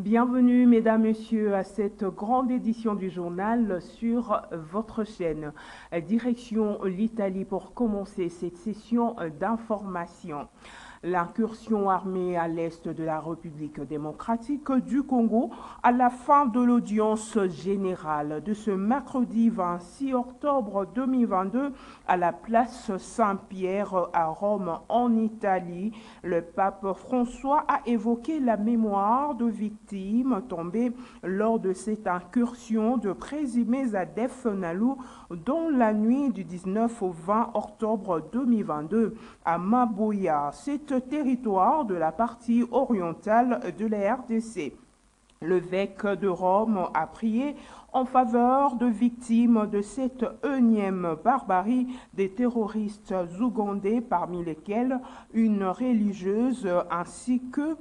Bienvenue, mesdames, messieurs, à cette grande édition du journal sur votre chaîne. Direction l'Italie pour commencer cette session d'information. L'incursion armée à l'est de la République démocratique du Congo à la fin de l'audience générale de ce mercredi 26 octobre 2022 à la place Saint-Pierre à Rome en Italie. Le pape François a évoqué la mémoire de victimes tombées lors de cette incursion de présumés adeptes Nalu dans la nuit du 19 au 20 octobre 2022 à Maboya, c'est territoire de la partie orientale de la RDC. L'évêque de Rome a prié en faveur de victimes de cette énième barbarie des terroristes ougandais, parmi lesquels une religieuse, ainsi que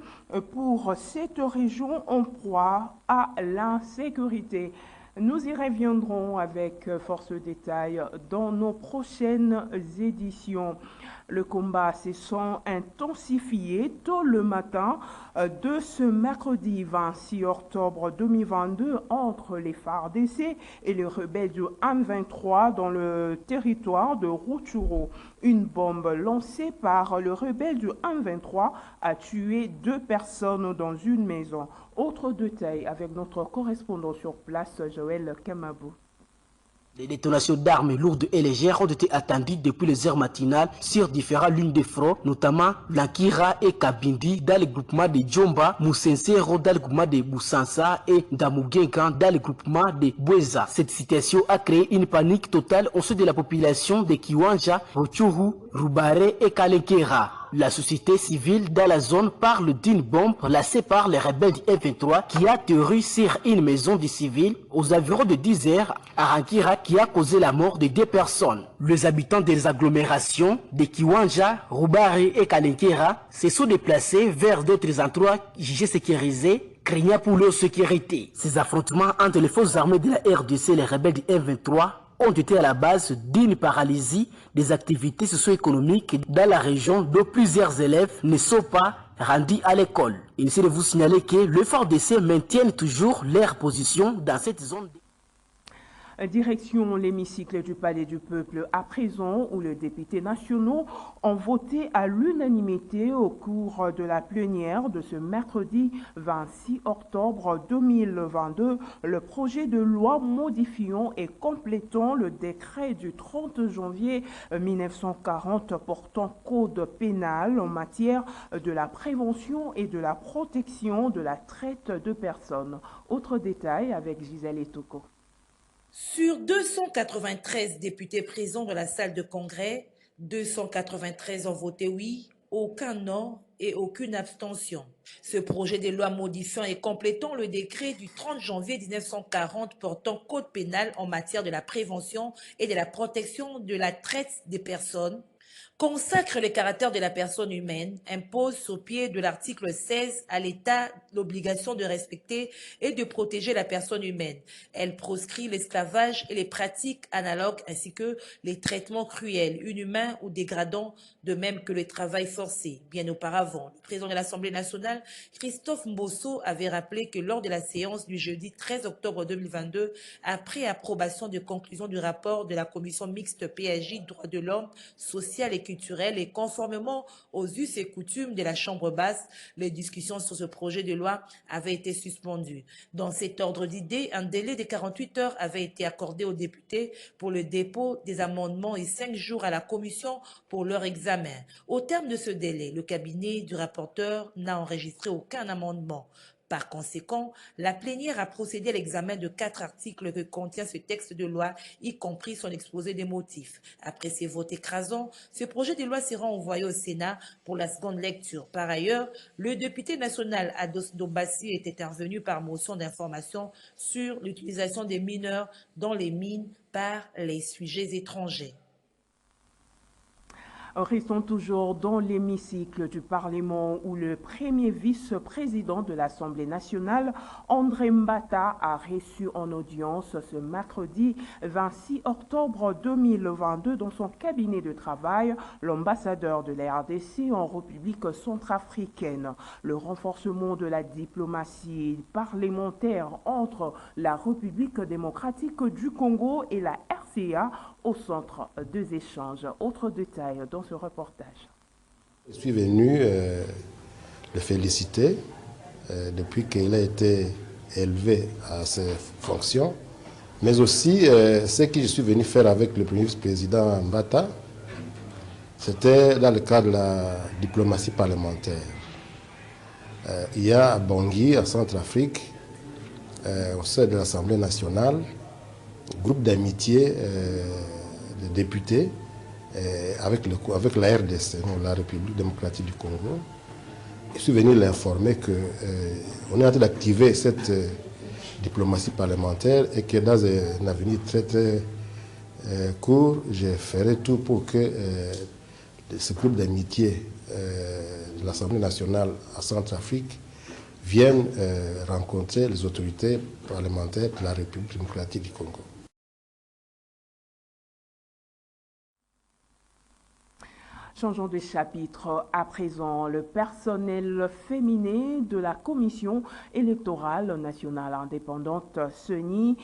pour cette région en proie à l'insécurité. Nous y reviendrons avec force de détail dans nos prochaines éditions. Le combat s'est intensifié tôt le matin de ce mercredi 26 octobre 2022 entre les FARDC et les rebelles du M23 dans le territoire de Rutshuru. Une bombe lancée par le rebelle du M23 a tué 2 personnes dans une maison. Autre détail avec notre correspondant sur place, Joël Kamabou. Les détonations d'armes lourdes et légères ont été attendues depuis les heures matinales sur différentes lignes de front, notamment Lankira et Kabindi dans le groupement de Djomba, Moussensero dans le groupement de Boussansa et Damugenkan dans le groupement de Boueza. Cette situation a créé une panique totale au sein de la population de Kiwanja, Rutshuru, Rubare et Kalenkera. La société civile dans la zone parle d'une bombe placée par les rebelles du F-23 qui a atterri sur une maison du civil aux environs de 10 heures à Rankira qui a causé la mort de 2 personnes. Les habitants des agglomérations de Kiwanja, Rubare et Kalenkera se sont déplacés vers d'autres endroits jugés sécurisés, craignant pour leur sécurité. Ces affrontements entre les forces armées de la RDC et les rebelles du F-23 ont été à la base d'une paralysie des activités socio-économiques dans la région dont plusieurs élèves ne sont pas rendus à l'école. Il s'est de vous signaler que le FARDC maintiennent toujours leur position dans cette zone. Direction l'hémicycle du Palais du Peuple à présent où les députés nationaux ont voté à l'unanimité au cours de la plénière de ce mercredi 26 octobre 2022 le projet de loi modifiant et complétant le décret du 30 janvier 1940 portant code pénal en matière de la prévention et de la protection de la traite de personnes. Autre détail avec Gisèle Etoko. Sur 293 députés présents dans la salle de congrès, 293 ont voté oui, aucun non et aucune abstention. Ce projet de loi modifiant et complétant le décret du 30 janvier 1940 portant code pénal en matière de la prévention et de la protection de la traite des personnes consacre le caractère de la personne humaine, impose au pied de l'article 16 à l'État l'obligation de respecter et de protéger la personne humaine. Elle proscrit l'esclavage et les pratiques analogues ainsi que les traitements cruels, inhumains ou dégradants, de même que le travail forcé. Bien auparavant, le président de l'Assemblée nationale, Christophe Mbosso, avait rappelé que lors de la séance du jeudi 13 octobre 2022, après approbation de conclusions du rapport de la commission mixte PAJ droits de l'homme, social et culturel et conformément aux us et coutumes de la Chambre basse, les discussions sur ce projet de loi avaient été suspendues. Dans cet ordre d'idées, un délai de 48 heures avait été accordé aux députés pour le dépôt des amendements et 5 jours à la commission pour leur examen. Au terme de ce délai, le cabinet du rapporteur n'a enregistré aucun amendement. Par conséquent, la plénière a procédé à l'examen de 4 articles que contient ce texte de loi, y compris son exposé des motifs. Après ces votes écrasants, ce projet de loi sera envoyé au Sénat pour la seconde lecture. Par ailleurs, le député national Ados Dobassi est intervenu par motion d'information sur l'utilisation des mineurs dans les mines par les sujets étrangers. Restons toujours dans l'hémicycle du Parlement où le premier vice-président de l'Assemblée nationale, André Mbata, a reçu en audience ce mercredi 26 octobre 2022 dans son cabinet de travail l'ambassadeur de la RDC en République centrafricaine. Le renforcement de la diplomatie parlementaire entre la République démocratique du Congo et la RCA au centre des échanges. Autre détail dans ce reportage. Je suis venu le féliciter depuis qu'il a été élevé à ses fonctions, mais aussi ce que je suis venu faire avec le premier vice-président Mbata, c'était dans le cadre de la diplomatie parlementaire. Il y a à Bangui, en Centrafrique, au sein de l'Assemblée nationale, un groupe d'amitié de députés avec la RDC, la République démocratique du Congo. Je suis venu l'informer qu'on est en train d'activer cette diplomatie parlementaire et que dans un avenir très court, je ferai tout pour que ce groupe d'amitié de l'Assemblée nationale à Centrafrique vienne rencontrer les autorités parlementaires de la République démocratique du Congo. Changeons de chapitre à présent. Le personnel féminin de la Commission électorale nationale indépendante CENI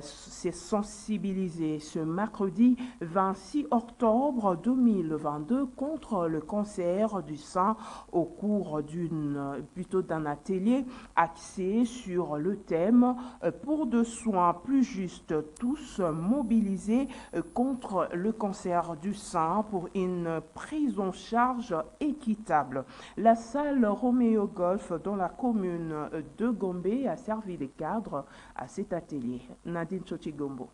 s'est sensibilisé ce mercredi 26 octobre 2022 contre le cancer du sein au cours d'un atelier axé sur le thème pour de soins plus justes, tous mobilisés contre le cancer du sein pour une prise en charge équitable. La salle Roméo Golf dans la commune de Gombe a servi de cadre à cet atelier. Nadine Chochigombo.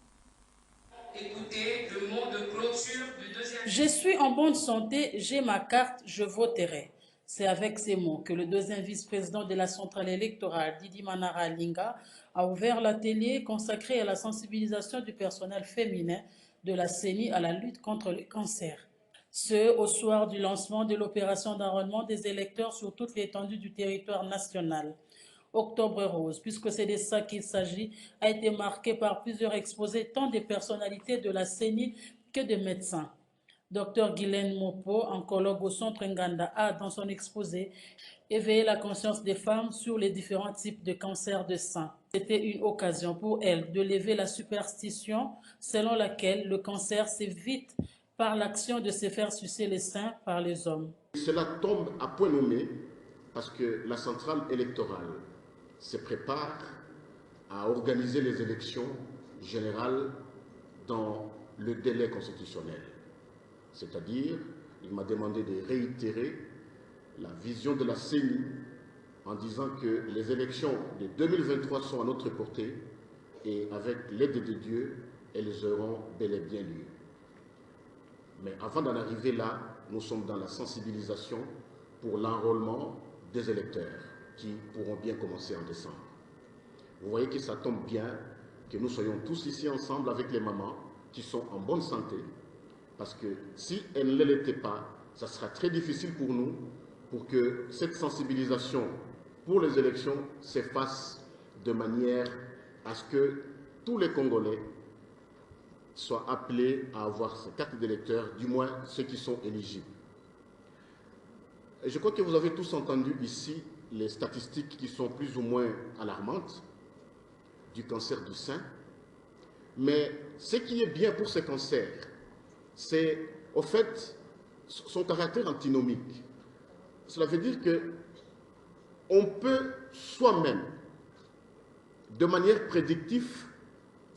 Écoutez le mot de clôture du deuxième. Je suis en bonne santé, j'ai ma carte, je voterai. C'est avec ces mots que le deuxième vice-président de la centrale électorale, Didi Manara Linga, a ouvert l'atelier consacré à la sensibilisation du personnel féminin de la CENI à la lutte contre le cancer. Ce, au soir du lancement de l'opération d'enrôlement des électeurs sur toute l'étendue du territoire national. Octobre Rose, puisque c'est de ça qu'il s'agit, a été marqué par plusieurs exposés, tant des personnalités de la CENI que des médecins. Dr Guylaine Mopo, oncologue au centre Nganda, a, dans son exposé, éveillé la conscience des femmes sur les différents types de cancer de sein. C'était une occasion pour elle de lever la superstition selon laquelle le cancer s'évite par l'action de se faire sucer les seins par les hommes. Cela tombe à point nommé parce que la centrale électorale se prépare à organiser les élections générales dans le délai constitutionnel. C'est-à-dire, il m'a demandé de réitérer la vision de la CENI en disant que les élections de 2023 sont à notre portée et avec l'aide de Dieu, elles auront bel et bien lieu. Mais avant d'en arriver là, nous sommes dans la sensibilisation pour l'enrôlement des électeurs qui pourront bien commencer en décembre. Vous voyez que ça tombe bien que nous soyons tous ici ensemble avec les mamans qui sont en bonne santé, parce que si elles ne l'étaient pas, ça sera très difficile pour nous pour que cette sensibilisation pour les élections s'efface de manière à ce que tous les Congolais soient appelés à avoir ces cartes d'électeurs, du moins ceux qui sont éligibles. Et je crois que vous avez tous entendu ici les statistiques qui sont plus ou moins alarmantes du cancer du sein. Mais ce qui est bien pour ce cancer, c'est au fait son caractère antinomique. Cela veut dire qu'on peut soi-même, de manière prédictive,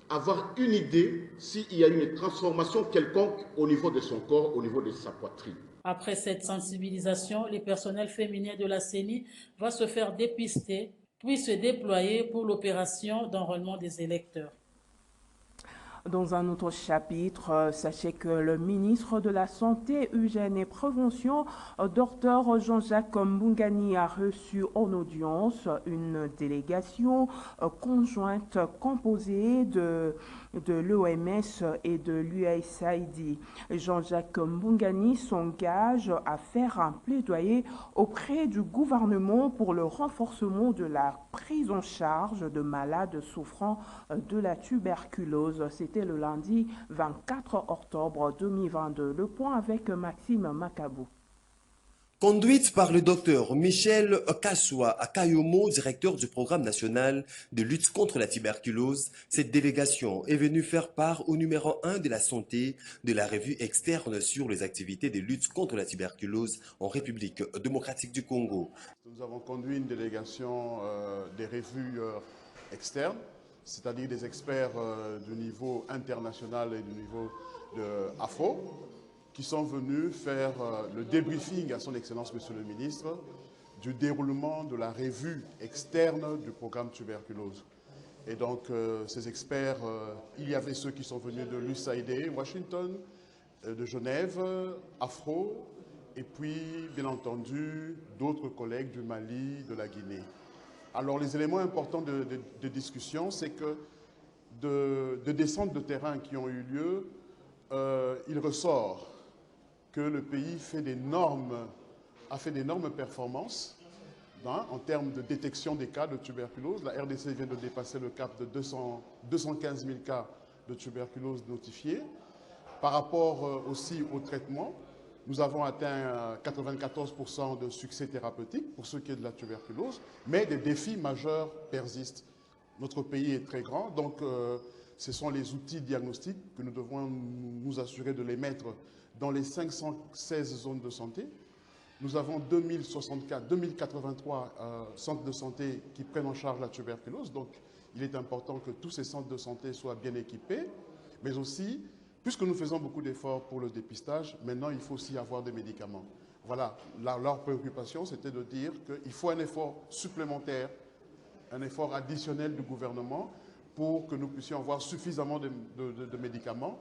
avoir une idée s'il y a une transformation quelconque au niveau de son corps, au niveau de sa poitrine. Après cette sensibilisation, le personnel féminin de la CENI va se faire dépister, puis se déployer pour l'opération d'enrôlement des électeurs. Dans un autre chapitre, sachez que le ministre de la Santé, Hygiène et Prévention, Dr Jean-Jacques Mbungani, a reçu en audience une délégation conjointe composée de l'OMS et de l'USAID. Jean-Jacques Mbungani s'engage à faire un plaidoyer auprès du gouvernement pour le renforcement de la prise en charge de malades souffrant de la tuberculose. C'était le lundi 24 octobre 2022. Le point avec Maxime Makabou. Conduite par le docteur Michel Kassoua Akayomo, directeur du programme national de lutte contre la tuberculose, cette délégation est venue faire part au numéro 1 de la santé de la revue externe sur les activités de lutte contre la tuberculose en République démocratique du Congo. Nous avons conduit une délégation des revues externes, c'est-à-dire des experts du niveau international et du niveau de AFRO, qui sont venus faire le débriefing à son Excellence Monsieur le Ministre du déroulement de la revue externe du programme tuberculose. Et donc ces experts, il y avait ceux qui sont venus de l'USAID, Washington, de Genève, AFRO, et puis bien entendu d'autres collègues du Mali, de la Guinée. Alors les éléments importants de discussion, c'est que de descentes de terrain qui ont eu lieu, il ressort que le pays a fait d'énormes performances en termes de détection des cas de tuberculose. La RDC vient de dépasser le cap de 215 000 cas de tuberculose notifiés. Par rapport aussi au traitement, nous avons atteint 94% de succès thérapeutique pour ce qui est de la tuberculose, mais des défis majeurs persistent. Notre pays est très grand, donc ce sont les outils diagnostiques que nous devons nous assurer de les mettre dans les 516 zones de santé. Nous avons 2083 centres de santé qui prennent en charge la tuberculose. Donc, il est important que tous ces centres de santé soient bien équipés. Mais aussi, puisque nous faisons beaucoup d'efforts pour le dépistage, maintenant, il faut aussi avoir des médicaments. Voilà, leur préoccupation, c'était de dire qu'il faut un effort supplémentaire, un effort additionnel du gouvernement pour que nous puissions avoir suffisamment de médicaments,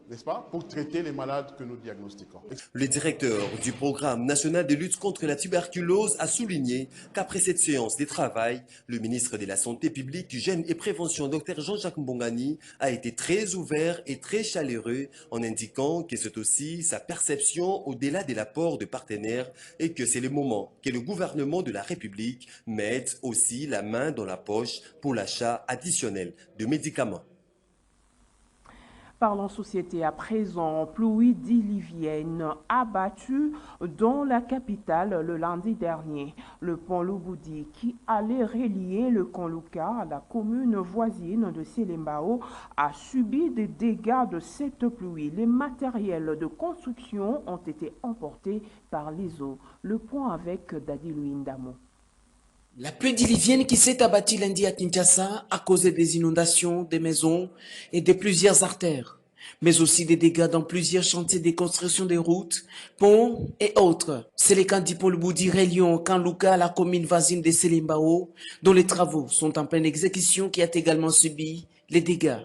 n'est-ce pas, pour traiter les malades que nous diagnostiquons. Le directeur du programme national de lutte contre la tuberculose a souligné qu'après cette séance de travail, le ministre de la Santé publique, Hygiène et Prévention, Dr Jean-Jacques Mbungani, a été très ouvert et très chaleureux en indiquant que c'est aussi sa perception au-delà de l'apport de partenaires et que c'est le moment que le gouvernement de la République mette aussi la main dans la poche pour l'achat additionnel de médicaments. Parlons société à présent, pluie diluvienne abattue dans la capitale le lundi dernier. Le pont Lubudi, qui allait relier le Konluka à la commune voisine de Selembao, a subi des dégâts de cette pluie. Les matériels de construction ont été emportés par les eaux. Le point avec Dadi Luindamo. La pluie diluvienne qui s'est abattue lundi à Kinshasa a causé des inondations des maisons et de plusieurs artères, mais aussi des dégâts dans plusieurs chantiers de construction des routes, ponts et autres. C'est le cas du pont Lubudi reliant Kanluka à la commune voisine de Selembao, dont les travaux sont en pleine exécution, qui a également subi les dégâts.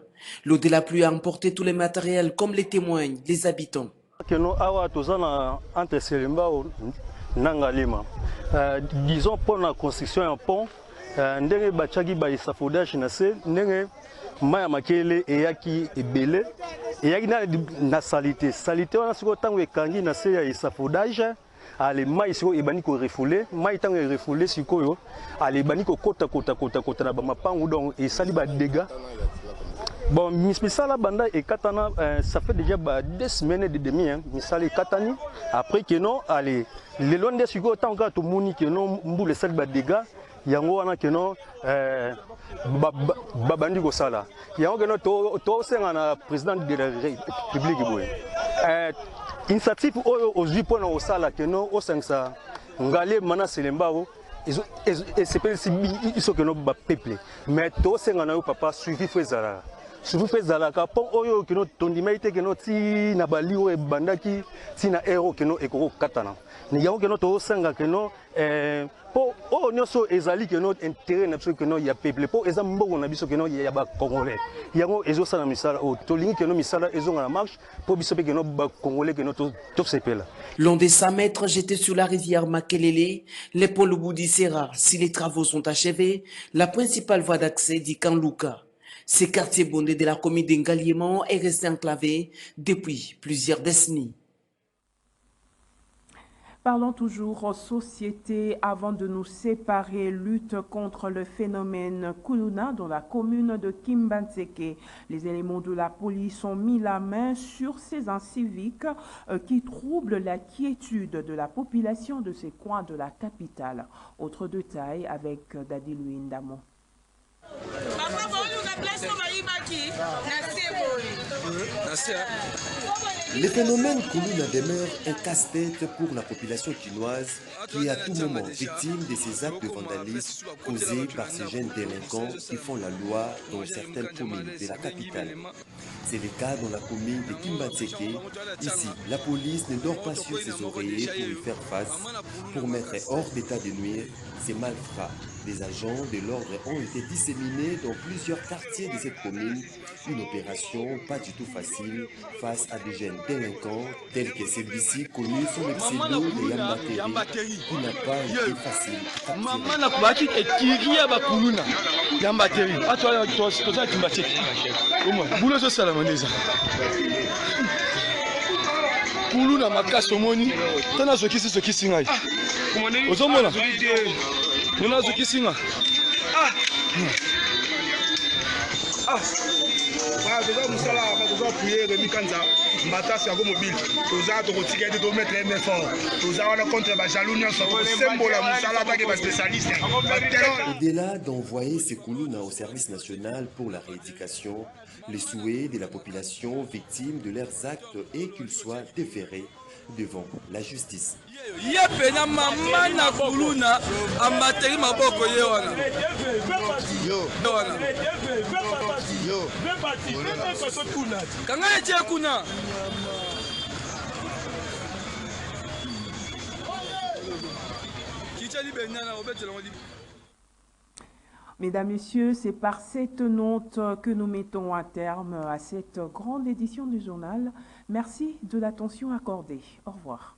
L'eau de la pluie a emporté tous les matériels, comme les témoignent les habitants. Disons pour la construction d'un pont, ndenge bachaki ba échafaudage na se ndenge maya makele eyaki ebele eyaki na salité wana siko tango ekangi na se ya échafaudage ale mai siko ebani ko refoulé mai tango refoulé sikoyo ale ebani ko kota na ba mapangu donc esali ba dégâts. Bon, misala banda et katana, ça fait déjà 2 semaines et demie, hein, misala katani. Après que non, allez, les loin des sujets autant que tout le monde que non, mboule sel bas dégâts, yango wana que non, babandi go sala. Yango que non, to c'est un président de la République boy. Initiative aux 8 points au sala que non, au 500, ngalé mana Selembao. Et c'est pas si ils sont que non peuple. Mais to c'est un papa suivi faisara. surtout pe zalaka pont oyo keno tondima ite keno ti na bali o bandaki ti na ero keno ekoko katana ni yango keno to sanga keno po o nyoso ezali keno intérêt na biso keno ya peuple po eza mbongo na biso keno ya ba congolais yango ezo sala misala o to lingi keno misala ezo na marche po biso pe keno ba congolais keno to sepela. Long des 100 mètres jetés sur la rivière Makelele, l'épaule au bout d'Issera, si les travaux sont achevés, la principale voie d'accès dit Kanluka. Ces quartiers bondés de la commune d'Engaliement est resté enclavé depuis plusieurs décennies. Parlons toujours société avant de nous séparer, lutte contre le phénomène Kuluna dans la commune de Kimbantseke. Les éléments de la police ont mis la main sur ces inciviques qui troublent la quiétude de la population de ces coins de la capitale. Autre détail avec Dadi Luindamo. Le phénomène Kuluna demeure un casse-tête pour la population chinoise qui est à tout moment victime de ces actes de vandalisme causés par ces jeunes délinquants qui font la loi dans certaines communes de la capitale. C'est le cas dans la commune de Kimbantseke. Ici, la police ne dort pas sur ses oreillers pour y faire face, pour mettre hors d'état de nuire ces malfrats. Les agents de l'ordre ont été disséminés dans plusieurs quartiers de cette commune. Une opération pas du tout facile face à des jeunes délinquants tels que celui-ci connu sous le pseudo de Yambateri, qui n'a pas été facile Au-delà d'envoyer ces Kuluna au service national pour la rééducation, les souhaits de la population victime de leurs actes est qu'ils soient déférés devant la justice. Mesdames, Messieurs, c'est par cette note que nous mettons un terme à cette grande édition du journal. Merci de l'attention accordée. Au revoir.